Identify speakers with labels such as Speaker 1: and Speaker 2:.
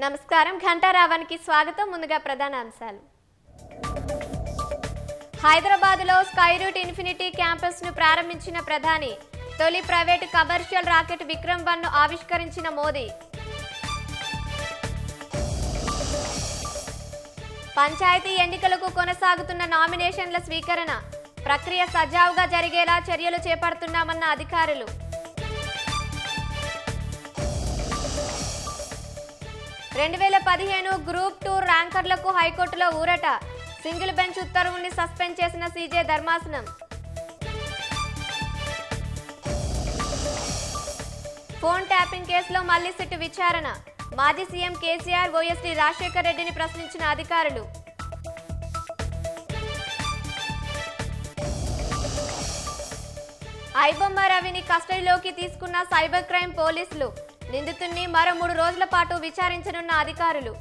Speaker 1: నమస్కారం ఘంటారావానికి స్వాగతం. ముందుగా ప్రధాన అంశాలు. హైదరాబాద్లో స్కై రూట్ ఇన్ఫినిటీ క్యాంపస్ను ప్రారంభించిన ప్రధాని. తొలి ప్రైవేటు కమర్షియల్ రాకెట్ విక్రమ్ 1ను ఆవిష్కరించిన మోదీ. పంచాయతీ ఎన్నికలకు కొనసాగుతున్న నామినేషన్ల స్వీకరణ ప్రక్రియ సజావుగా జరిగేలా చర్యలు చేపడుతున్నామన్న అధికారులు. గ్రూప్ 2 ర్యాంకర్లకు హైకోర్టులో ఊరట. సింగిల్ బెంచ్ ఉత్తర్వుల్ని సస్పెండ్ చేసిన సీజే ధర్మాసనం. ఫోన్ ట్యాపింగ్ కేసులో మళ్లీ సిట్ విచారణ. మాజీ సీఎం కేసీఆర్, ఓఎస్డీ రాజశేఖర్ రెడ్డిని ప్రశ్నించిన అధికారులు. ఐబొమ్మ రవిని కస్టడీలోకి తీసుకున్న సైబర్ క్రైమ్ పోలీసులు. నిందితుడిని మరో 3 రోజుల పాటు విచారించనున్న అధికారులు.